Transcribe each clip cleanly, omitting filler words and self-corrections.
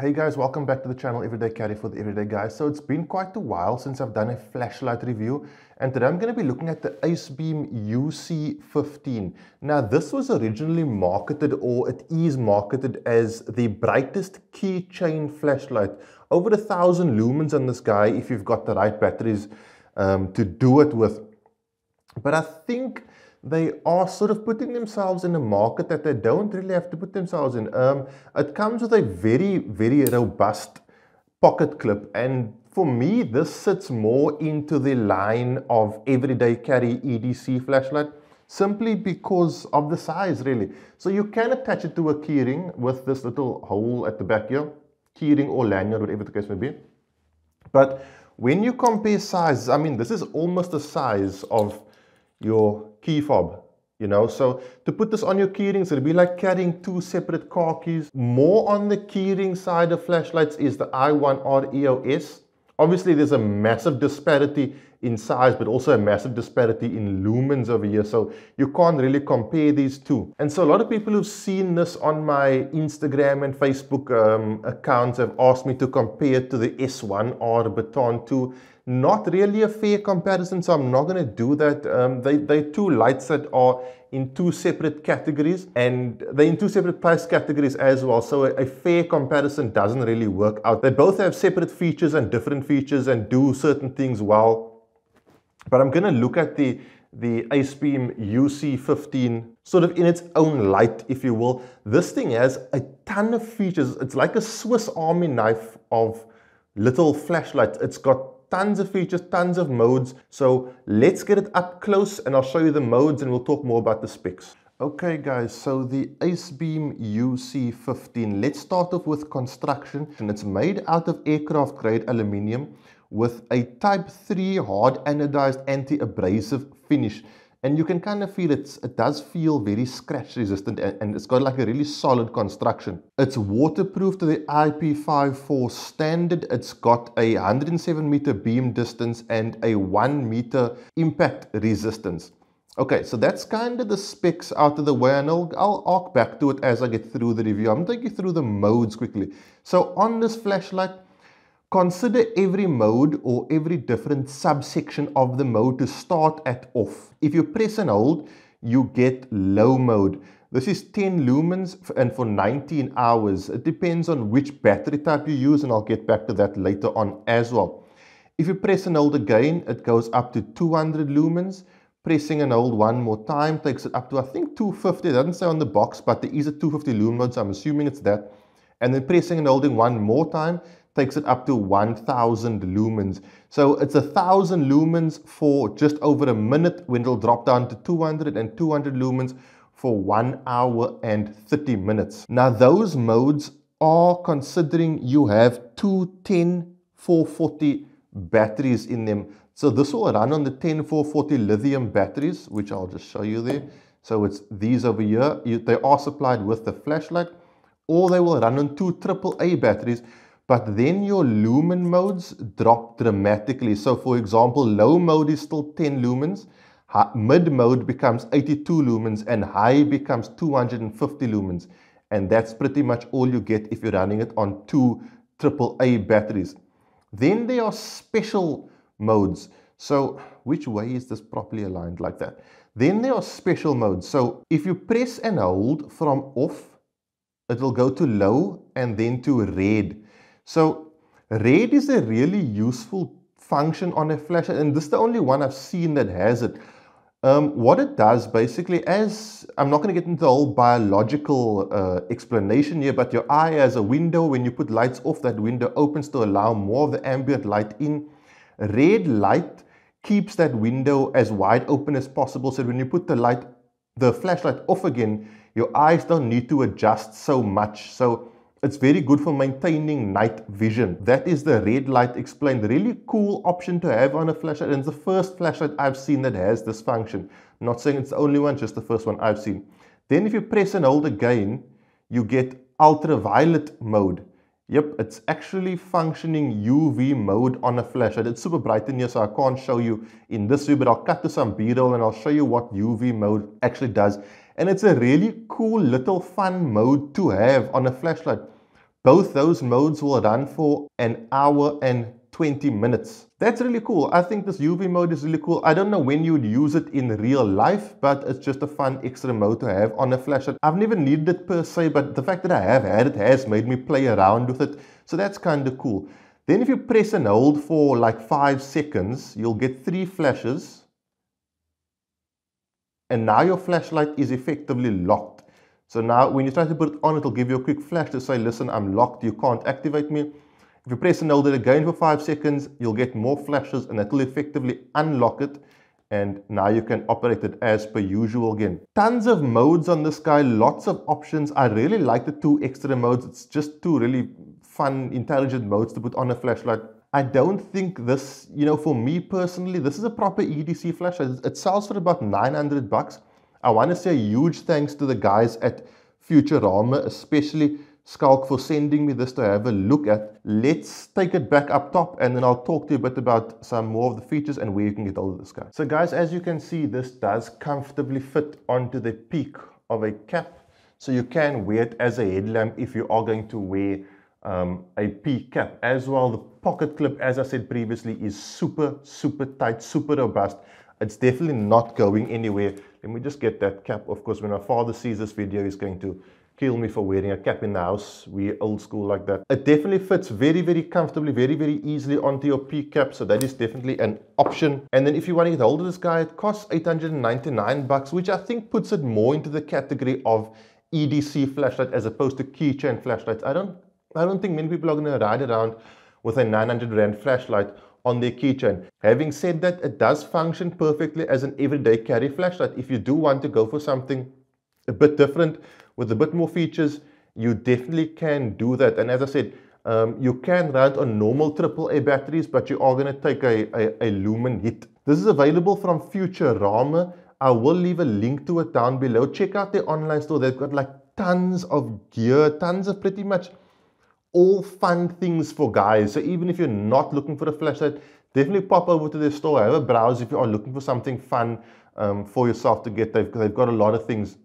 Hey guys, welcome back to the channel Everyday Carry for the Everyday Guys. So it's been quite a while since I've done a flashlight review, and today I'm going to be looking at the Acebeam UC15. Now this was originally marketed, or it is marketed as the brightest keychain flashlight. Over 1,000 lumens on this guy if you've got the right batteries to do it with. But I think they are sort of putting themselves in a market that they don't really have to put themselves in. It comes with a very, very robust pocket clip, and for me this sits more into the line of everyday carry EDC flashlight, simply because of the size really. So you can attach it to a keyring with this little hole at the back here, keyring or lanyard, whatever the case may be. But when you compare sizes, I mean, this is almost the size of your key fob, you know. So to put this on your keyrings, it'll be like carrying two separate car keys. More on the keyring side of flashlights is the i1R EOS. Obviously there's a massive disparity in size, but also a massive disparity in lumens over here, so you can't really compare these two. And so a lot of people who've seen this on my Instagram and Facebook accounts have asked me to compare it to the S1R Baton 2. Not really a fair comparison, so I'm not going to do that. They're two lights that are in two separate categories, and they're in two separate price categories as well, so a fair comparison doesn't really work out. They both have separate features and different features and do certain things well. But I'm going to look at the Acebeam UC15 sort of in its own light, if you will. This thing has a ton of features. It's like a Swiss Army knife of little flashlights. It's got tons of features, tons of modes. So let's get it up close and I'll show you the modes and we'll talk more about the specs. Okay guys, so the Acebeam UC15, let's start off with construction. And it's made out of aircraft grade aluminium with a type 3 hard anodized anti-abrasive finish. And you can kind of feel it does feel very scratch resistant, and it's got like a really solid construction. It's waterproof to the IP54 standard. It's got a 107 meter beam distance and a 1 meter impact resistance. Okay, so that's kind of the specs out of the way, and I'll arc back to it as I get through the review. I'm going to take you through the modes quickly. So on this flashlight, consider every mode or every different subsection of the mode to start at off. If you press and hold, you get low mode. This is 10 lumens and for 19 hours. It depends on which battery type you use, and I'll get back to that later on as well. If you press and hold again, it goes up to 200 lumens. Pressing and hold one more time takes it up to, I think, 250. It doesn't say on the box, but there is a 250 lumen mode, so I'm assuming it's that. And then pressing and holding one more time takes it up to 1000 lumens. So it's 1000 lumens for just over a minute, when it'll drop down to 200 and 200 lumens for 1 hour and 30 minutes. Now those modes are considering you have two 10440 batteries in them. So this will run on the 10440 lithium batteries, which I'll just show you there. So it's these over here. They are supplied with the flashlight, or they will run on two AAA batteries. But then your lumen modes drop dramatically. So for example, low mode is still 10 lumens, mid mode becomes 82 lumens, and high becomes 250 lumens. And that's pretty much all you get if you're running it on two AAA batteries. Then there are special modes. So which way is this properly aligned like that? Then there are special modes. So if you press and hold from off, it will go to low and then to red. So red is a really useful function on a flashlight, and this is the only one I've seen that has it. What it does basically, as I'm not going to get into the whole biological explanation here, but your eye has a window. When you put lights off, that window opens to allow more of the ambient light in. Red light keeps that window as wide open as possible, so when you put the flashlight off again, your eyes don't need to adjust so much. So it's very good for maintaining night vision. That is the red light explained. Really cool option to have on a flashlight, and it's the first flashlight I've seen that has this function. I'm not saying it's the only one, just the first one I've seen. Then if you press and hold again, you get ultraviolet mode. Yep, it's actually functioning UV mode on a flashlight. It's super bright in here, so I can't show you in this view, but I'll cut to some B-roll and I'll show you what UV mode actually does. And it's a really cool little fun mode to have on a flashlight. Both those modes will run for an hour and 20 minutes. That's really cool. I think this UV mode is really cool. I don't know when you would use it in real life, but it's just a fun extra mode to have on a flashlight. I've never needed it per se, but the fact that I have had it has made me play around with it. So that's kind of cool. Then if you press and hold for like 5 seconds, you'll get 3 flashes. And now your flashlight is effectively locked. So now when you try to put it on, it'll give you a quick flash to say, listen, I'm locked, you can't activate me. If you press and hold it again for 5 seconds, you'll get more flashes and that will effectively unlock it. And now you can operate it as per usual again. Tons of modes on this guy, lots of options. I really like the 2 extra modes. It's just 2 really fun, intelligent modes to put on a flashlight. I don't think this, for me personally, this is a proper EDC flashlight. It sells for about $900. I want to say a huge thanks to the guys at Futurama, especially Skulk, for sending me this to have a look at. Let's take it back up top and then I'll talk to you a bit about some more of the features and where you can get hold of this guy. So guys, as you can see, this does comfortably fit onto the peak of a cap. So you can wear it as a headlamp if you are going to wear a peak cap as well. The pocket clip, as I said previously, is super tight, super robust. It's definitely not going anywhere. Let me just get that cap. Of course, when my father sees this video, he's going to kill me for wearing a cap in the house. We're old school like that. It definitely fits very comfortably, very easily onto your peak cap. So that is definitely an option. And then if you want to get hold of this guy, it costs $899, which I think puts it more into the category of EDC flashlight as opposed to keychain flashlights. I don't think many people are going to ride around with a 900 Rand flashlight on their keychain. Having said that, it does function perfectly as an everyday carry flashlight. If you do want to go for something a bit different with a bit more features, you definitely can do that. And as I said, you can run on normal AAA batteries, but you are going to take a lumen hit. This is available from Futurama. I will leave a link to it down below. Check out their online store. They've got like tons of gear, tons of pretty much all fun things for guys. So even if you're not looking for a flashlight, definitely pop over to their store, have a browse if you are looking for something fun for yourself to get. They've got a lot of things.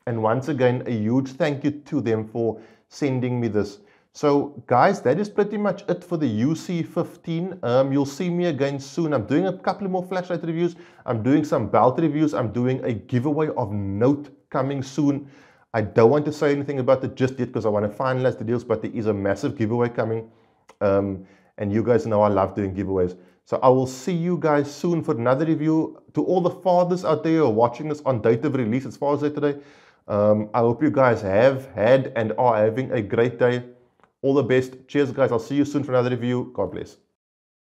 And once again, a huge thank you to them for sending me this. So guys, that is pretty much it for the UC15. You'll see me again soon. I'm doing a couple more flashlight reviews. I'm doing some belt reviews. I'm doing a giveaway of note coming soon. I don't want to say anything about it just yet because I want to finalize the deals, but there is a massive giveaway coming. And you guys know I love doing giveaways. So I will see you guys soon for another review. To all the fathers out there who are watching this on date of release, as far as today, I hope you guys have had and are having a great day. All the best. Cheers, guys. I'll see you soon for another review. God bless.